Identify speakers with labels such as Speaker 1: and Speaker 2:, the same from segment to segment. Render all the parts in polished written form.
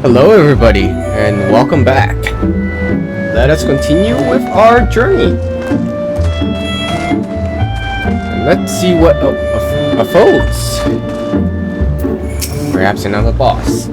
Speaker 1: Hello everybody, and welcome back. Let us continue with our journey. And let's see what unfolds. Perhaps another boss.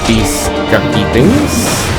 Speaker 1: these junky things.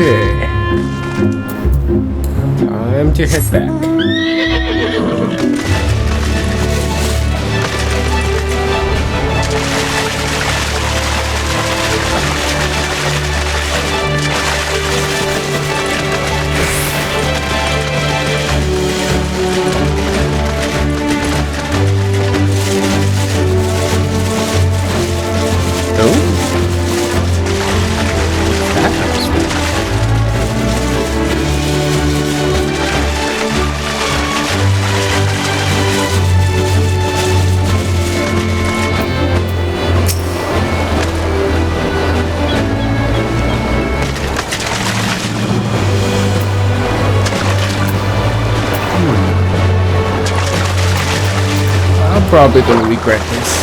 Speaker 1: Okay. Time to head back. I'm probably gonna regret this.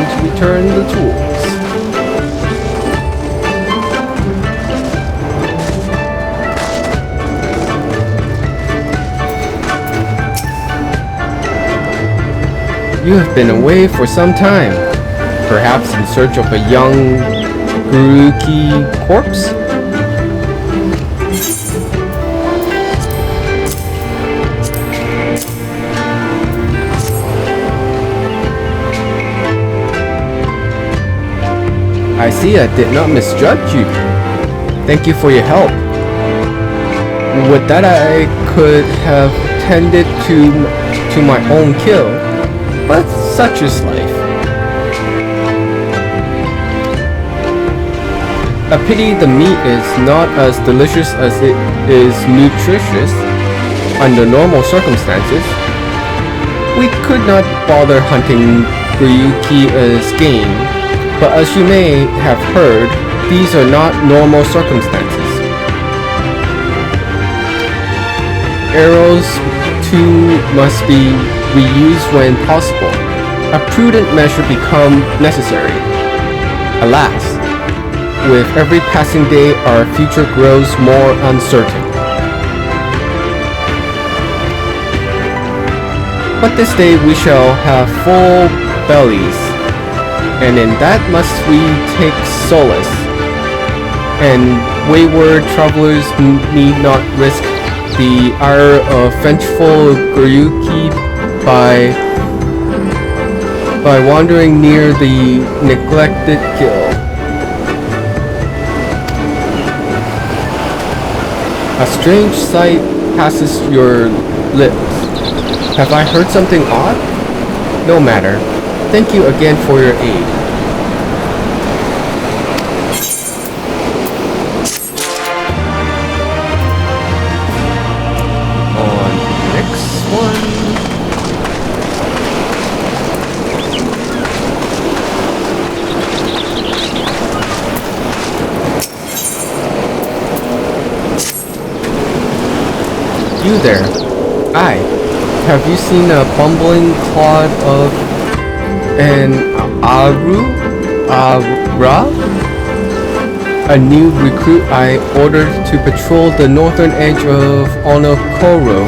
Speaker 1: and return the tools. You have been away for some time, perhaps in search of a young Guruki corpse? I see I did not misjudge you. Thank you for your help. With that, I could have tended to my own kill, but such is life. A pity the meat is not as delicious as it is nutritious under normal circumstances. We could not bother hunting Ryuki as game, but as you may have heard, these are not normal circumstances. Arrows too must be reused when possible. A prudent measure become necessary. Alas, with every passing day our future grows more uncertain. But this day we shall have full bellies, and in that must we take solace, and wayward travelers need not risk the ire of vengeful Guryuki by wandering near the neglected guild. A strange sight passes your lips. Have I heard something odd? No matter. Thank you again for your aid. On next one. You there. Aye. Have you seen a bumbling clod of an Ra? A new recruit I ordered to patrol the northern edge of Onokoro.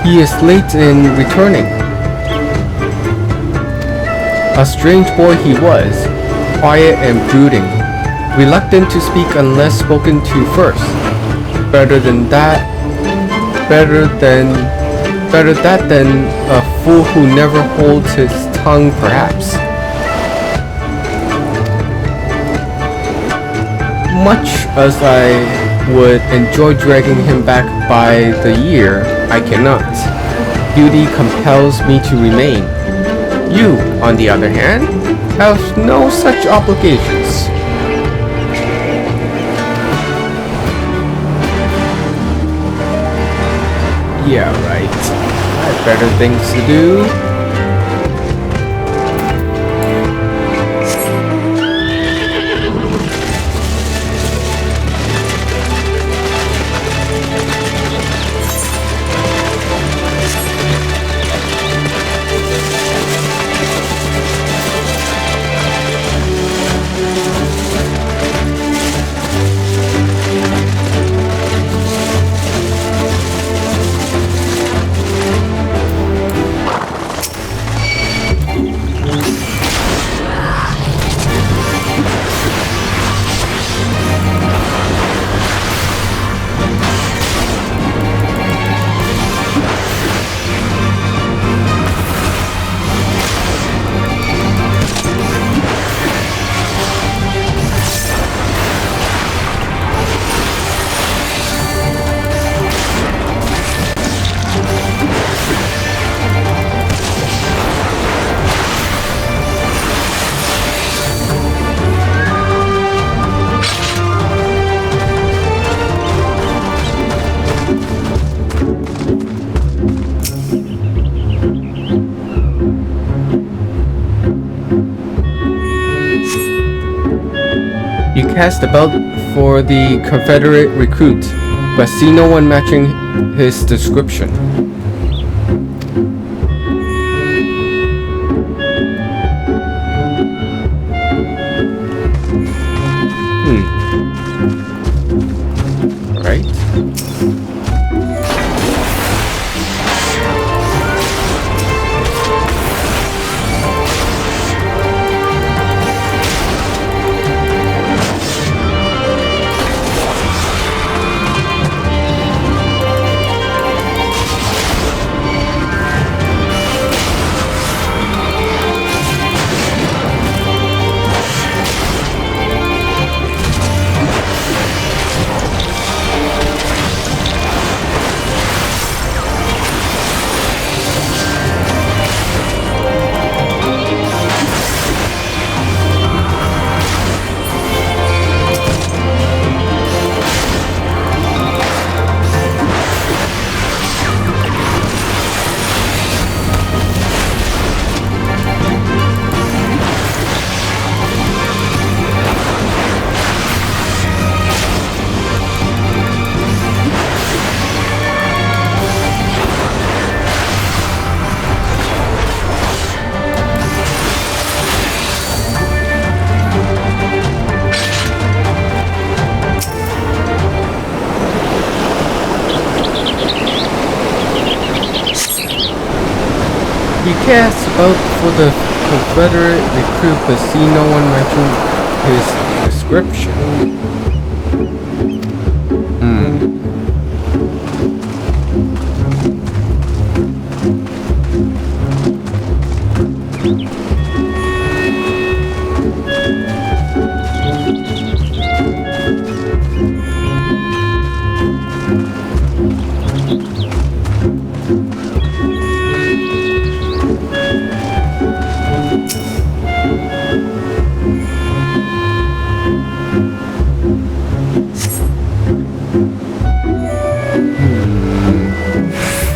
Speaker 1: He is late in returning. A strange boy he was, quiet and brooding, reluctant to speak unless spoken to first. Better that than a fool who never holds his tongue, perhaps. Much as I would enjoy dragging him back by the ear, I cannot. Duty compels me to remain. You, on the other hand, have no such obligations. Yeah, right. I have better things to do. Cast about for the Confederate recruit, but see no one matching his description. cast out for the Confederate recruit, but see no one mention his description.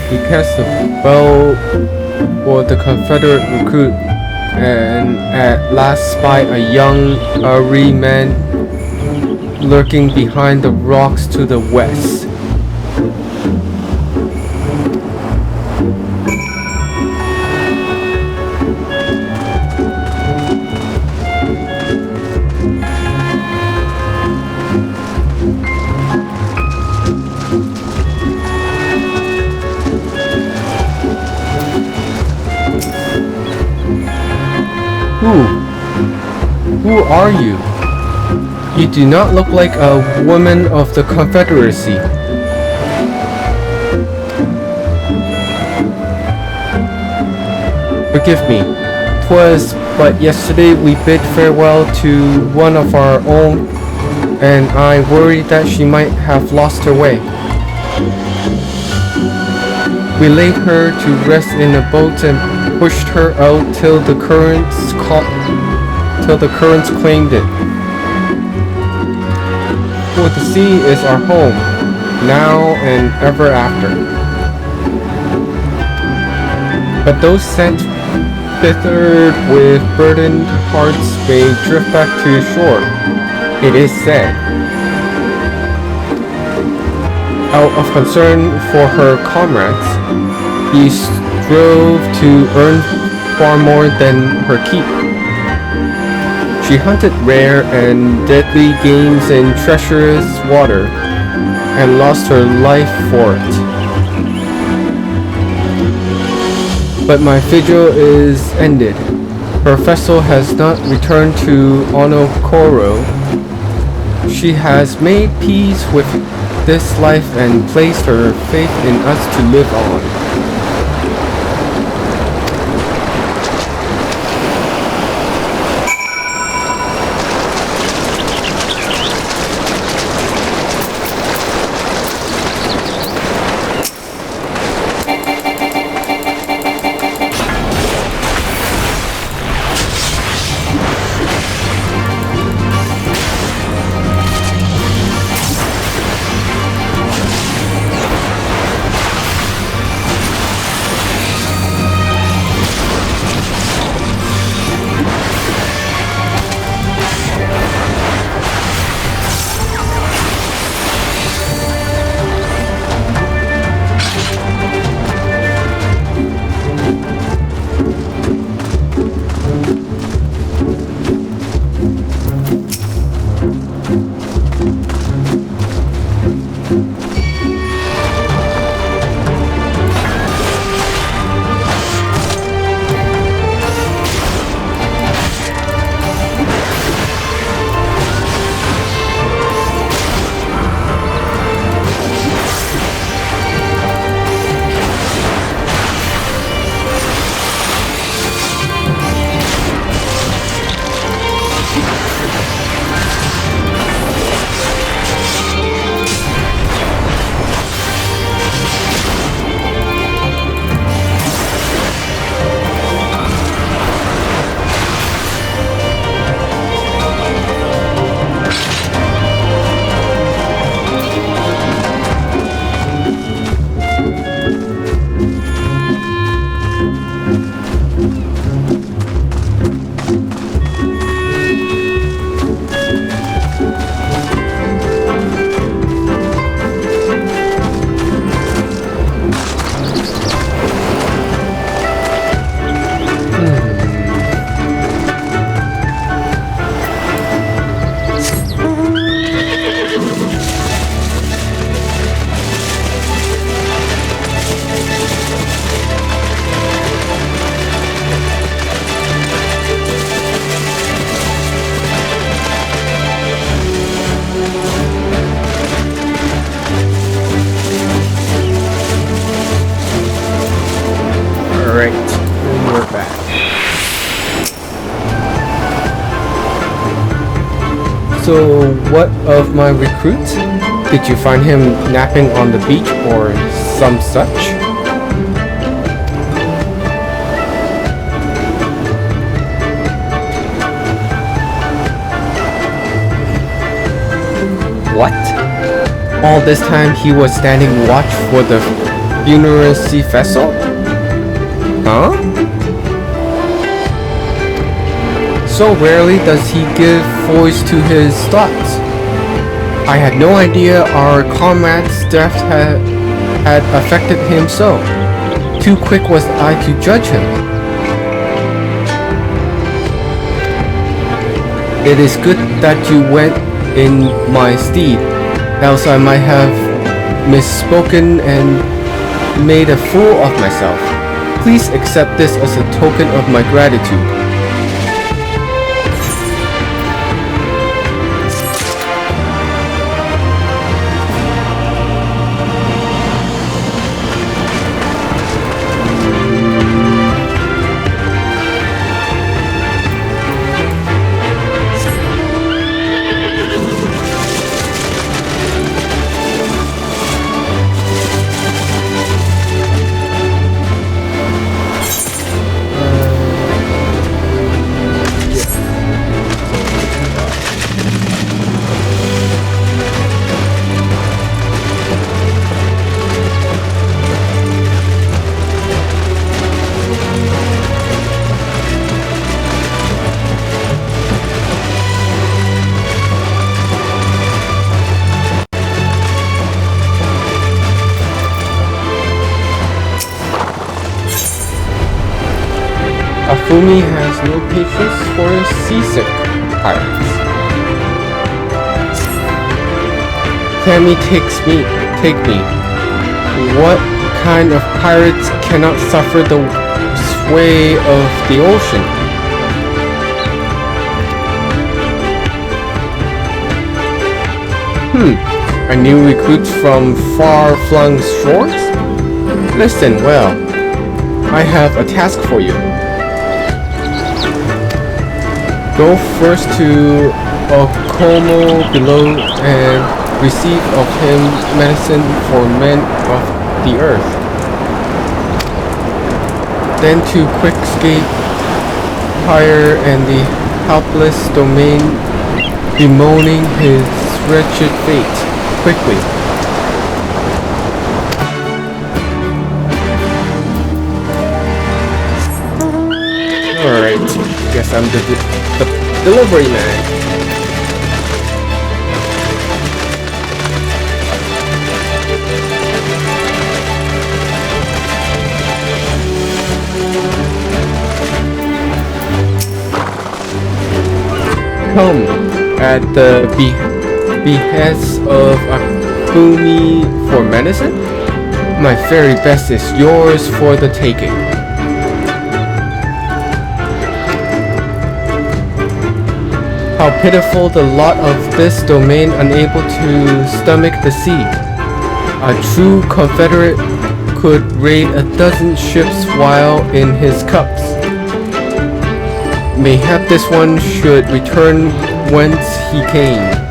Speaker 1: He cast a spell for the Confederate recruit and at last spied a young Ari man lurking behind the rocks to the west. Who are you? You do not look like a woman of the Confederacy. Forgive me. 'Twas but yesterday we bid farewell to one of our own, and I worried that she might have lost her way. We laid her to rest in a boat and pushed her out till the currents claimed it. For the sea is our home, now and ever after. But those sent thither with burdened hearts may drift back to shore, it is said. Out of concern for her comrades, he strove to earn far more than her keep. She hunted rare and deadly games in treacherous water, and lost her life for it. But my vigil is ended. Her vessel has not returned to Onokoro. She has made peace with this life and placed her faith in us to live on. So what of my recruit? Did you find him napping on the beach or some such? What? All this time he was standing watch for the funerary vessel? Huh? So rarely does he give voice to his thoughts. I had no idea our comrade's death had affected him so. Too quick was I to judge him. It is good that you went in my stead, else I might have misspoken and made a fool of myself. Please accept this as a token of my gratitude. Afumi has no patience for seasick pirates. Tammy take me. What kind of pirates cannot suffer the sway of the ocean? A new recruit from far-flung shores? Listen well. I have a task for you. Go first to Okomo below and receive of him medicine for men of the earth. Then to Quickscape higher and the helpless domain bemoaning his wretched fate. Quickly. Alright, guess I'm the delivery man. Come at the behest of Afumi for medicine? My very best is yours for the taking. How pitiful the lot of this domain unable to stomach the sea. A true confederate could raid a dozen ships while in his cups. Mayhap this one should return whence he came.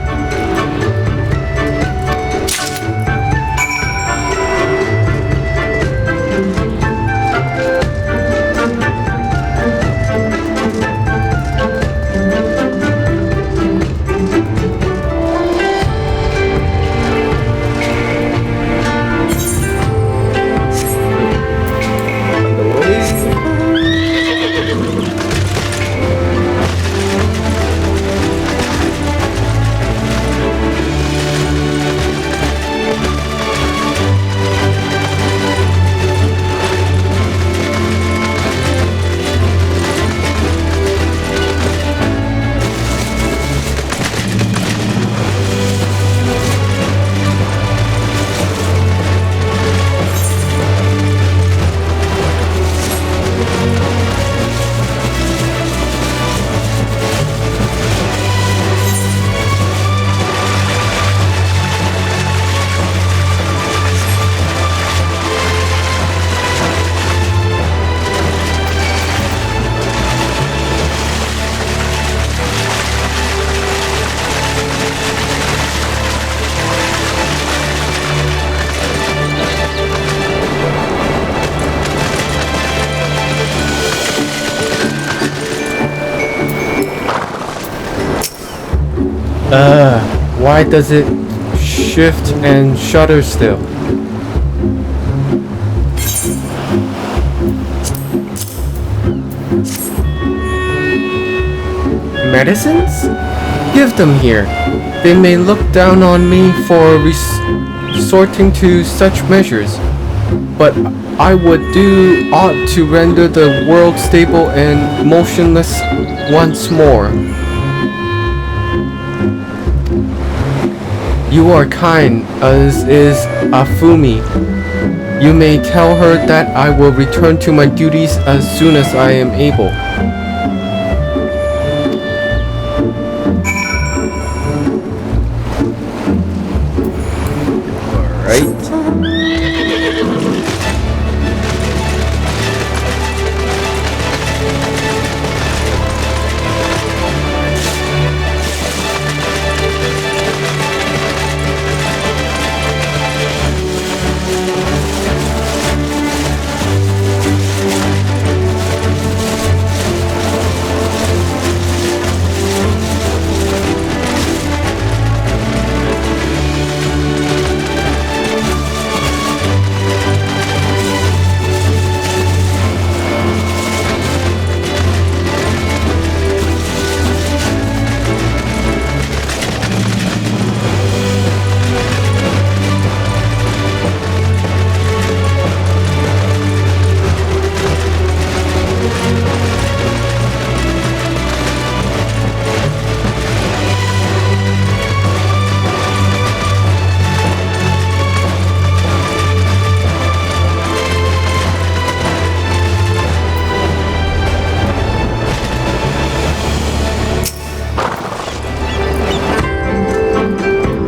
Speaker 1: Why does it shift and shutter still? Medicines? Give them here. They may look down on me for resorting to such measures, but I would do aught to render the world stable and motionless once more. You are kind, as is Afumi. You may tell her that I will return to my duties as soon as I am able. Alright.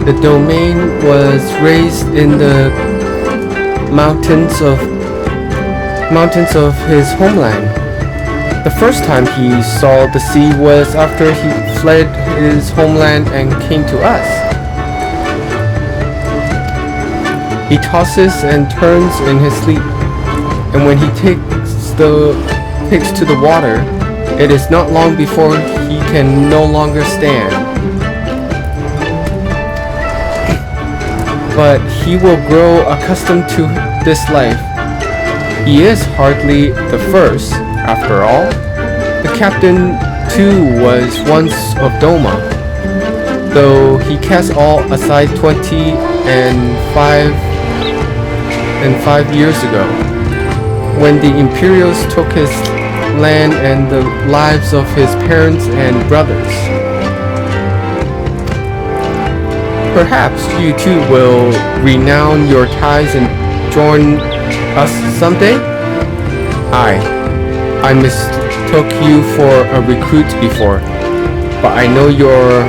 Speaker 1: The domain was raised in the mountains of his homeland. The first time he saw the sea was after he fled his homeland and came to us. He tosses and turns in his sleep, and when he takes to the water, it is not long before he can no longer stand. But he will grow accustomed to this life. He is hardly the first, after all. The captain, too, was once of Doma, though he cast all aside 5 years ago, when the Imperials took his land and the lives of his parents and brothers. Perhaps you too will renounce your ties and join us someday? I mistook you for a recruit before, but I know your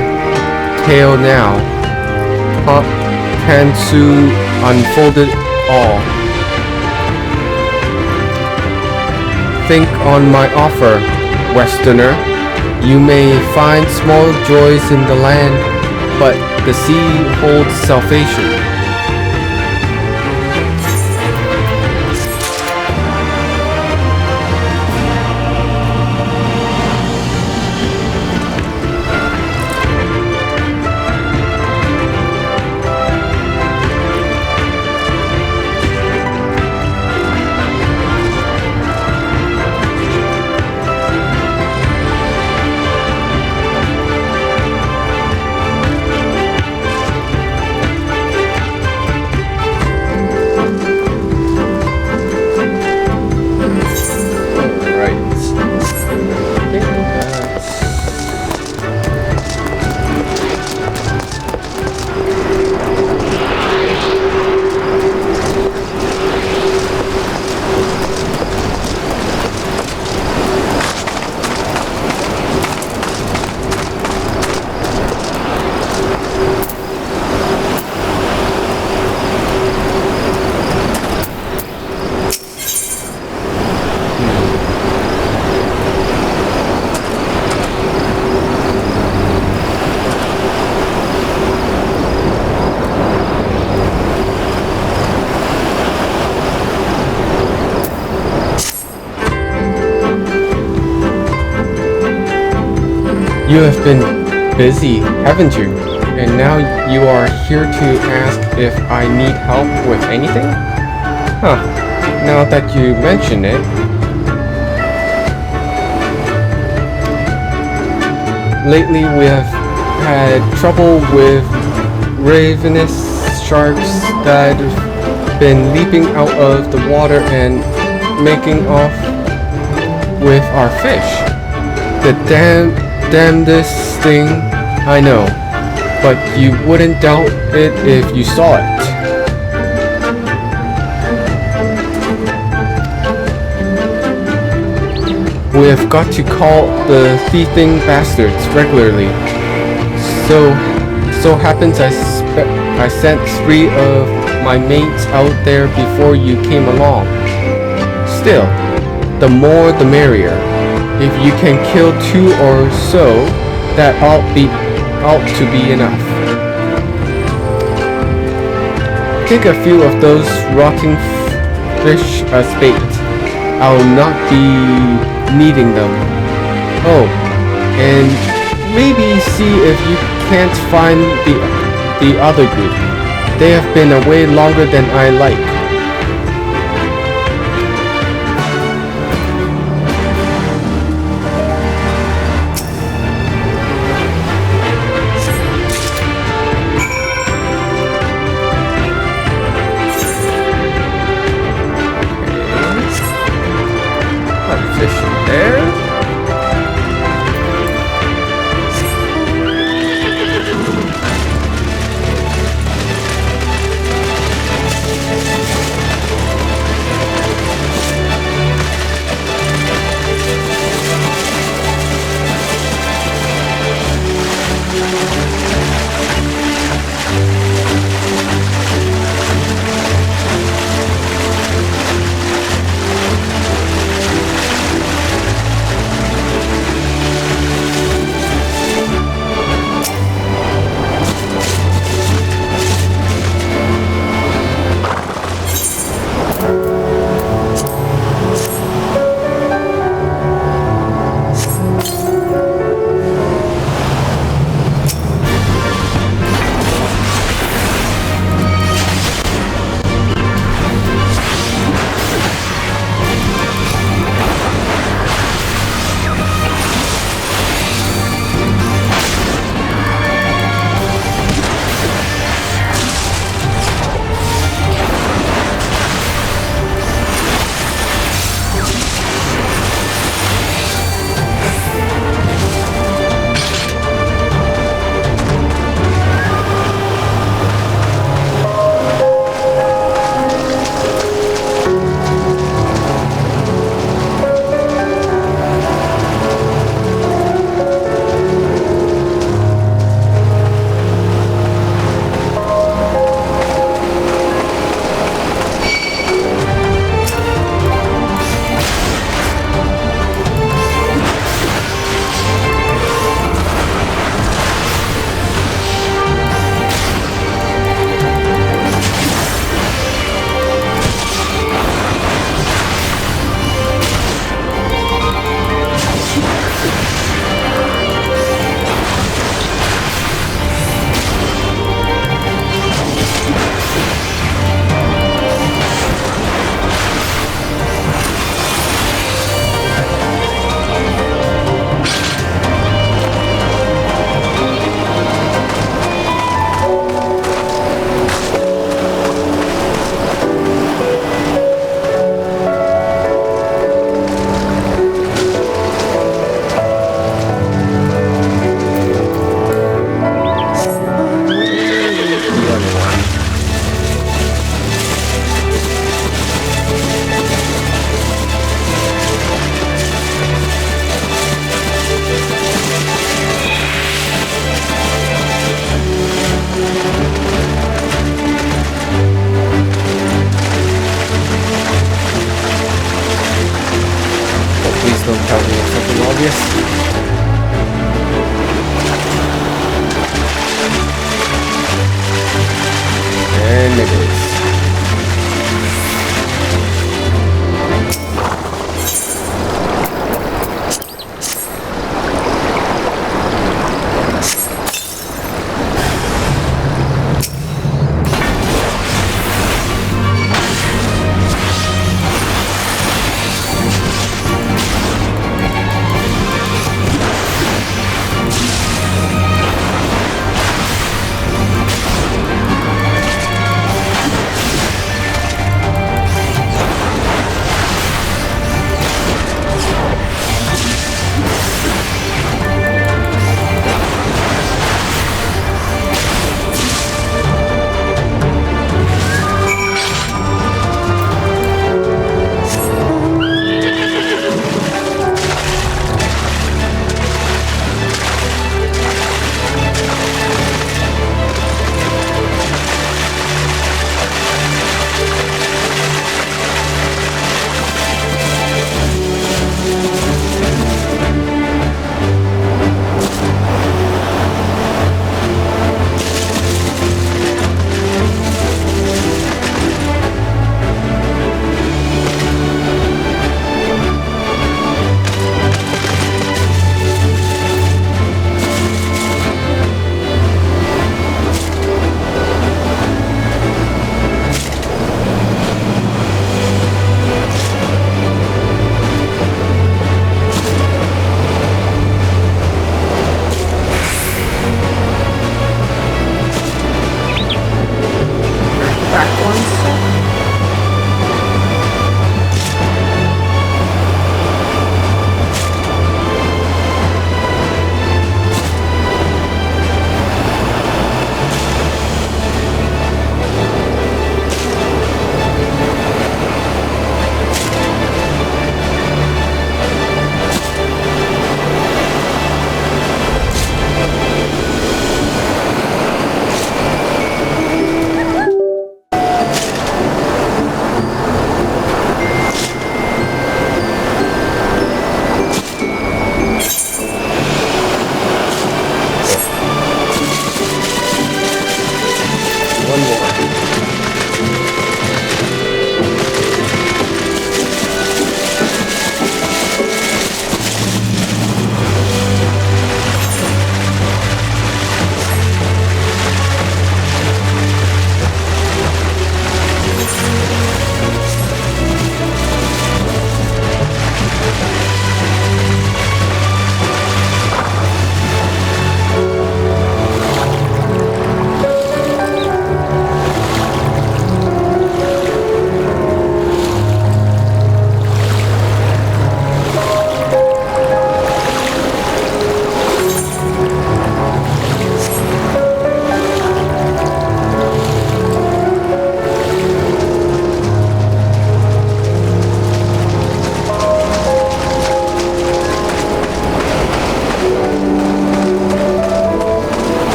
Speaker 1: tale now. Kansu unfolded all. Think on my offer, Westerner. You may find small joys in the land, but the sea holds salvation. You have been busy, haven't you? And now you are here to ask if I need help with anything? Huh, now that you mention it. Lately we have had trouble with ravenous sharks that have been leaping out of the water and making off with our fish. The damnedest thing, I know, but you wouldn't doubt it if you saw it. We have got to call the thieving bastards regularly. So happens I sent 3 of my mates out there before you came along. Still, the more the merrier. If you can kill 2 or so, that ought to be enough. Take a few of those rotting fish as bait. I'll not be needing them. Oh, and maybe see if you can't find the other group. They have been away longer than I like.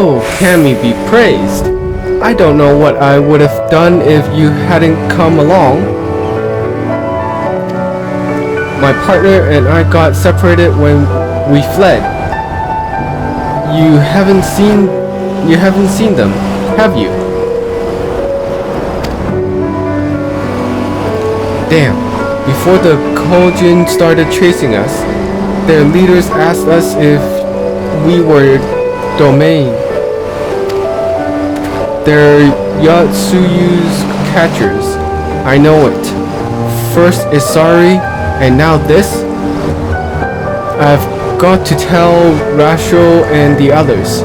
Speaker 1: Oh, Cammy be praised. I don't know what I would have done if you hadn't come along. My partner and I got separated when we fled. You haven't seen them, have you? Damn. Before the Kojin started chasing us, their leaders asked us if we were domain. They're Yatsuyu's catchers. I know it. First is sorry, and now this? I've got to tell Rasho and the others.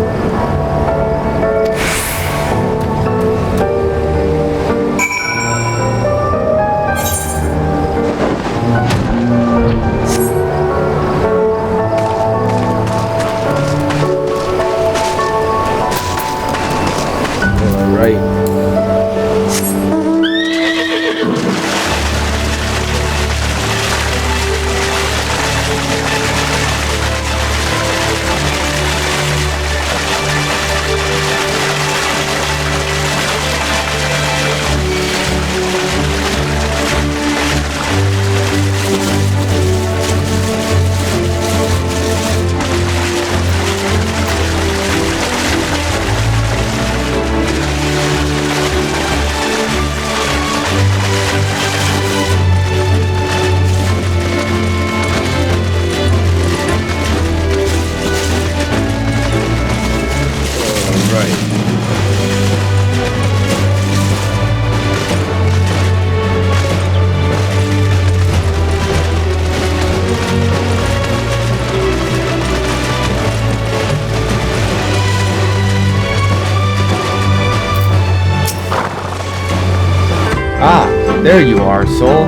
Speaker 1: Ah, there you are, Soul.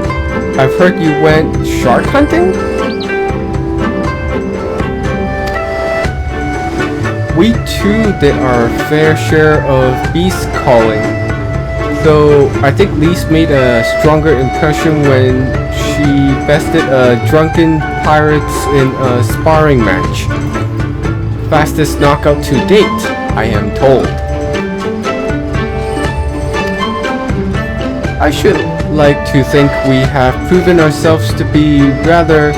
Speaker 1: I've heard you went shark hunting? We too did our fair share of beast calling, though I think Lise made a stronger impression when she bested a drunken pirates in a sparring match. Fastest knockout to date, I am told. I should like to think we have proven ourselves to be rather...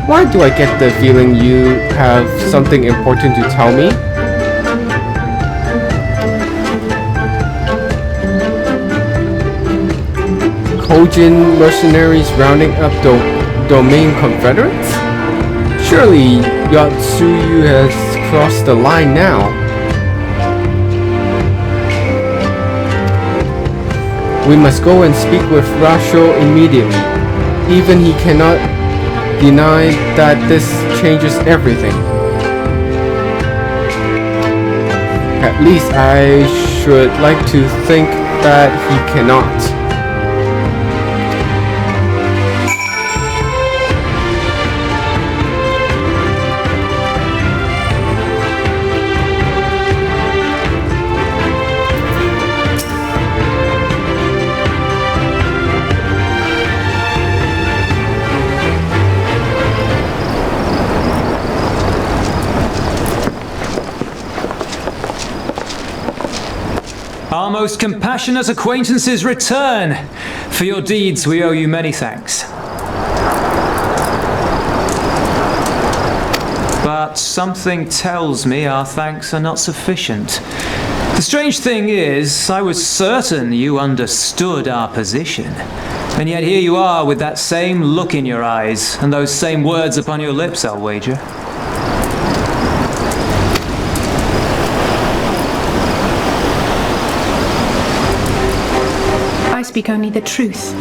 Speaker 1: Why do I get the feeling you have something important to tell me? Kojin mercenaries rounding up domain confederates? Surely Yatsuyu has crossed the line now. We must go and speak with Rasho immediately. Even he cannot deny that this changes everything. At least I should like to think that he cannot.
Speaker 2: Our most compassionate acquaintances return. For your deeds we owe you many thanks. But something tells me our thanks are not sufficient. The strange thing is, I was certain you understood our position. And yet here you are with that same look in your eyes and those same words upon your lips, I'll wager.
Speaker 3: I speak only the truth.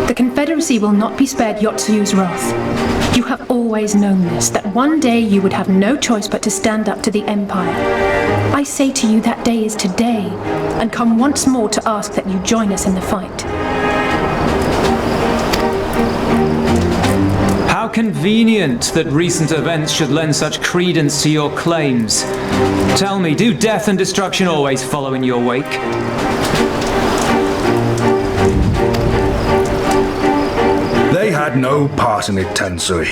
Speaker 3: The Confederacy will not be spared Yatsuyu's wrath. You have always known this, that one day you would have no choice but to stand up to the Empire. I say to you that day is today, and come once more to ask that you join us in the fight.
Speaker 2: How convenient that recent events should lend such credence to your claims. Tell me, do death and destruction always follow in your wake?
Speaker 4: They had no part in it, Tensui.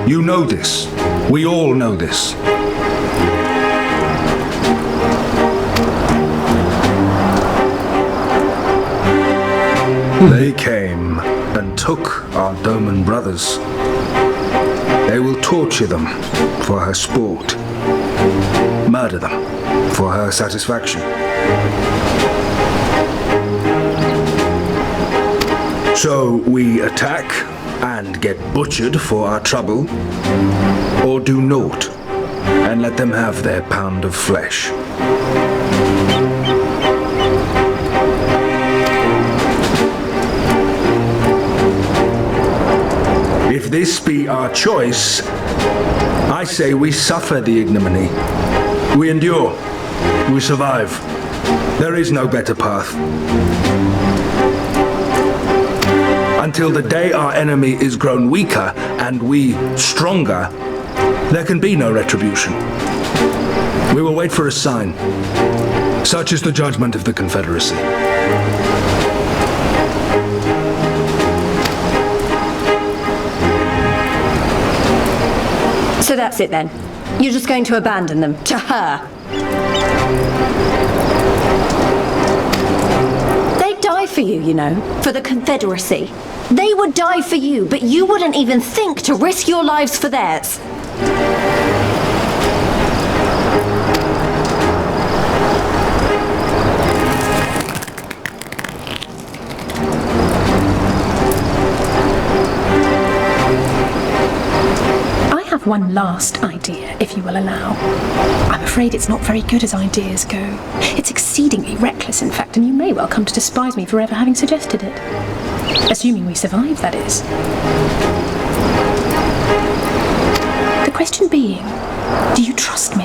Speaker 4: You know this. We all know this. They came and took our Doman brothers. They will torture them for her sport, murder them for her satisfaction. So we attack and get butchered for our trouble, or do naught and let them have their pound of flesh. If this be our choice, I say we suffer the ignominy. We endure. We survive. There is no better path. Until the day our enemy is grown weaker and we stronger, there can be no retribution. We will wait for a sign. Such is the judgment of the Confederacy.
Speaker 5: So that's it then. You're just going to abandon them to her. They'd die for you, you know, for the Confederacy. They would die for you, but you wouldn't even think to risk your lives for theirs.
Speaker 3: One last idea, if you will allow. I'm afraid it's not very good as ideas go. It's exceedingly reckless, in fact, and you may well come to despise me for ever having suggested it. Assuming we survive, that is. The question being, do you trust me?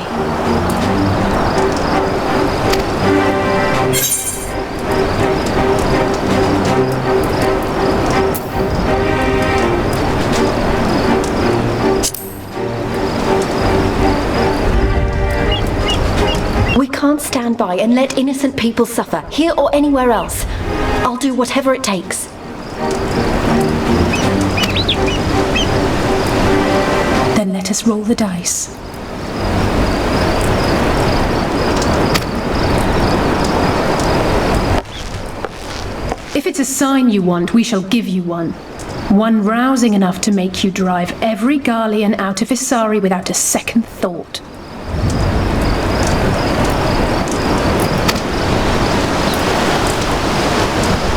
Speaker 5: We can't stand by and let innocent people suffer, here or anywhere else. I'll do whatever it takes.
Speaker 3: Then let us roll the dice. If it's a sign you want, we shall give you one. One rousing enough to make you drive every Garlean out of Isari without a second thought.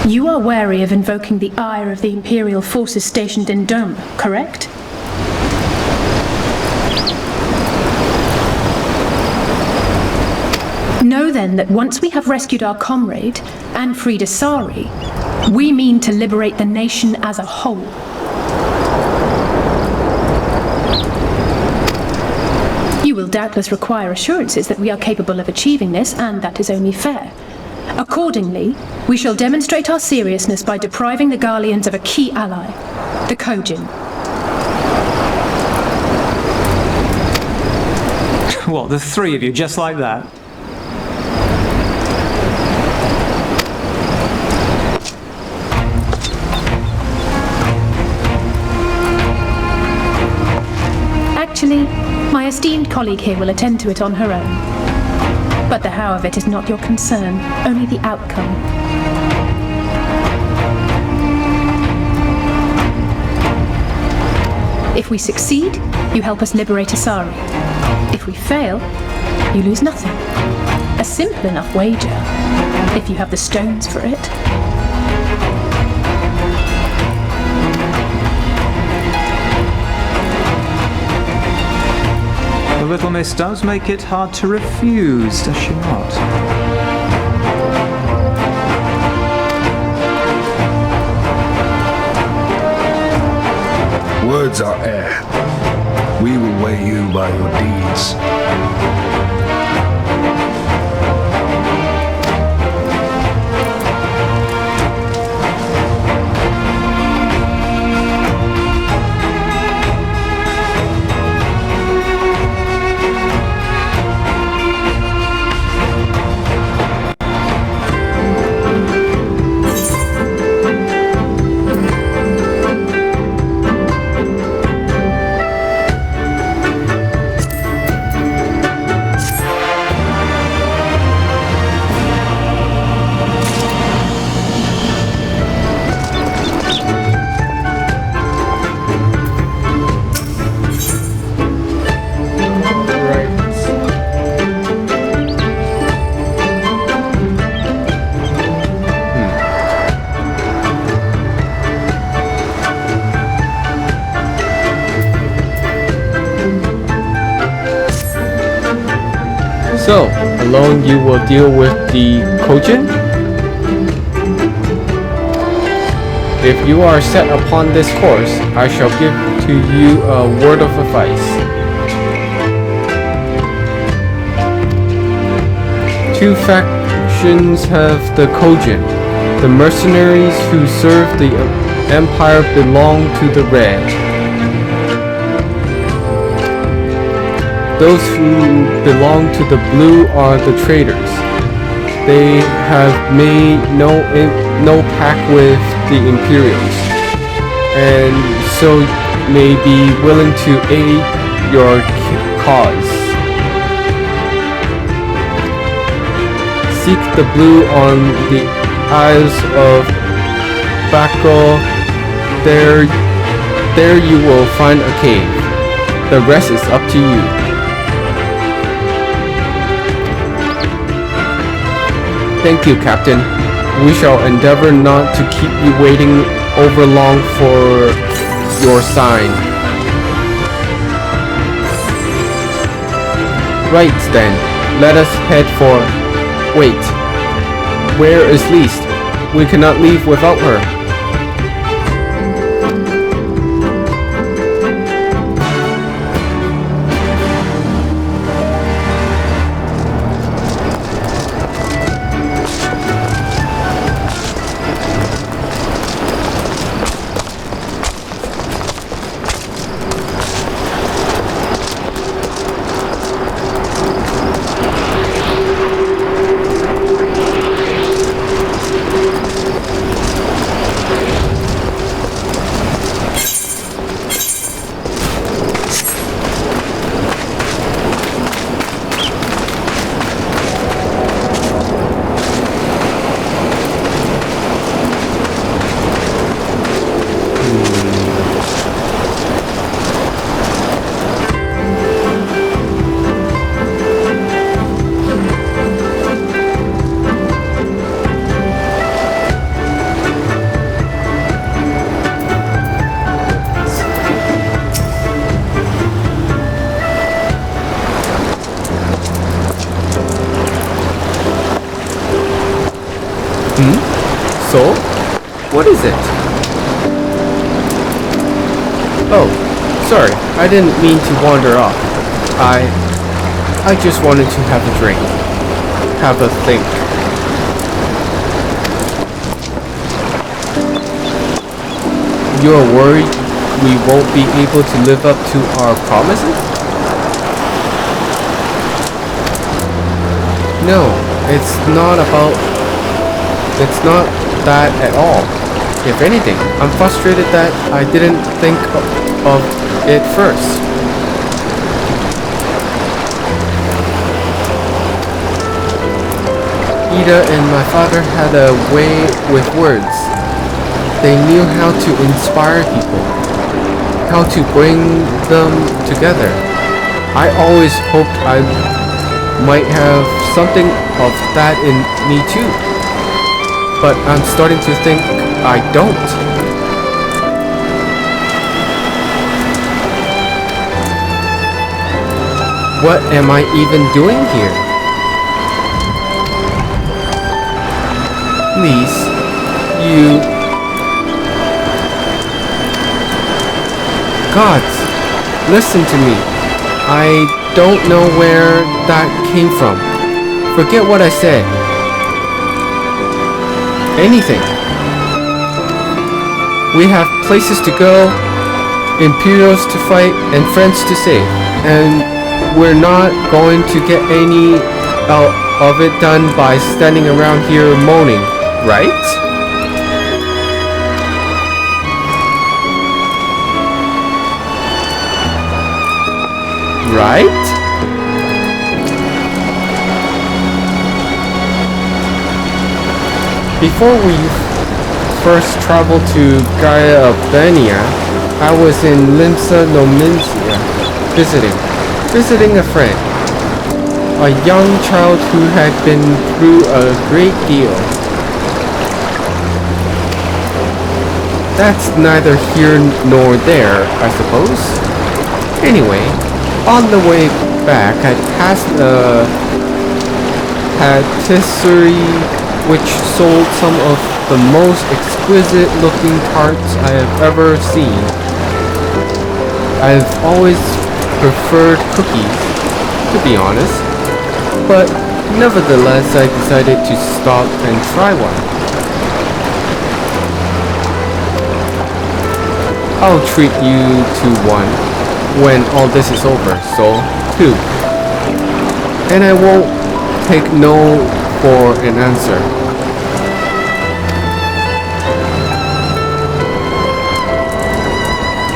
Speaker 3: You are wary of invoking the ire of the Imperial forces stationed in Dome, correct? Know then that once we have rescued our comrade and freed Isari, we mean to liberate the nation as a whole. You will doubtless require assurances that we are capable of achieving this, and that is only fair. Accordingly, we shall demonstrate our seriousness by depriving the Garleans of a key ally, the Kojin.
Speaker 2: What, the three of you, just like that?
Speaker 3: Actually, my esteemed colleague here will attend to it on her own. But the how of it is not your concern, only the outcome. If we succeed, you help us liberate Isari. If we fail, you lose nothing. A simple enough wager, if you have the stones for it.
Speaker 2: The little miss does make it hard to refuse, does she not?
Speaker 4: Words are air. We will weigh you by your deeds.
Speaker 1: So, alone you will deal with the Kojin? If you are set upon this course, I shall give to you a word of advice. Two factions have the Kojin. The mercenaries who serve the Empire belong to the Red. Those who belong to the Blue are the traitors. They have made no pact with the Imperials, and so may be willing to aid your cause. Seek the Blue on the Isles of Baco. There you will find a cave. The rest is up to you. Thank you, Captain. We shall endeavor not to keep you waiting over long for your sign. Right then, let us head for... Wait. Where is Least? We cannot leave without her. So? What is it? Oh, sorry. I didn't mean to wander off. I just wanted to have a drink. Have a think. You're worried we won't be able to live up to our promises? No, it's not that at all. If anything, I'm frustrated that I didn't think of it first. Ida and my father had a way with words. They knew how to inspire people, how to bring them together. I always hoped I might have something of that in me too. But I'm starting to think I don't. What am I even doing here? Please, you... Gods, listen to me. I don't know where that came from. Forget what I said. Anything. We have places to go, Imperials to fight, and friends to save. And we're not going to get any of it done by standing around here moaning, right? Right? Before we first traveled to Gaia Albania, I was in Limsa Nominsia visiting a friend, a young child who had been through a great deal. That's neither here nor there, I suppose. Anyway, on the way back, I passed a patisserie which sold some of the most exquisite looking tarts I have ever seen. I've always preferred cookies, to be honest, but nevertheless I decided to stop and try one. I'll treat you to one when all this is over, so 2. And I won't take no for an answer.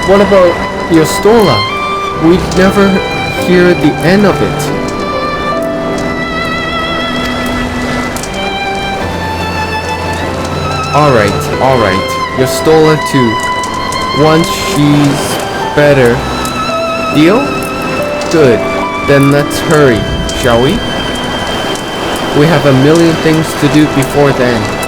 Speaker 1: What about your Stola? We'd never hear the end of it. Alright, your Stola too. Once she's better. Deal? Good. Then let's hurry, shall we? We have a million things to do before then.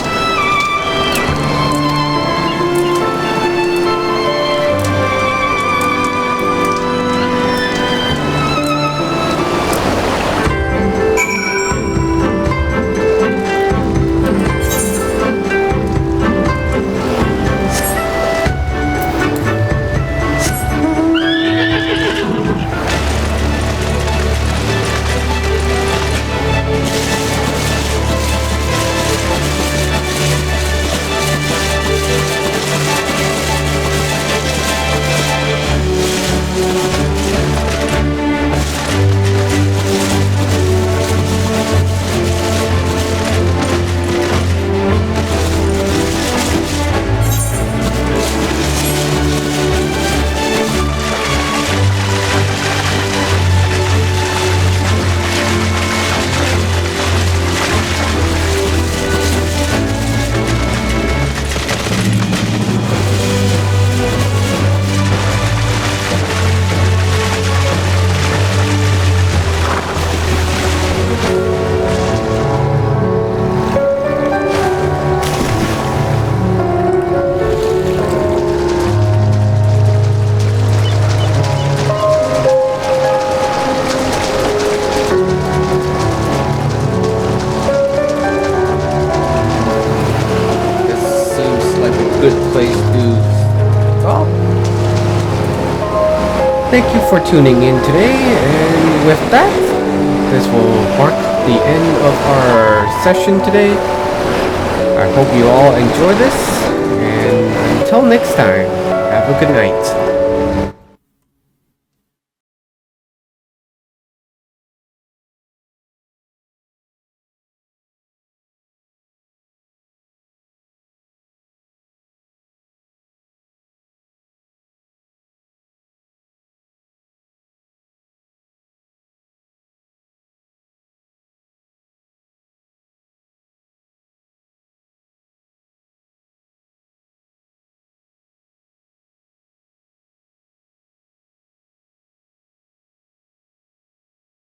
Speaker 1: Good place to stop. Thank you for tuning in today, and with that, this will mark the end of our session today. I hope you all enjoy this, and until next time, have a good night.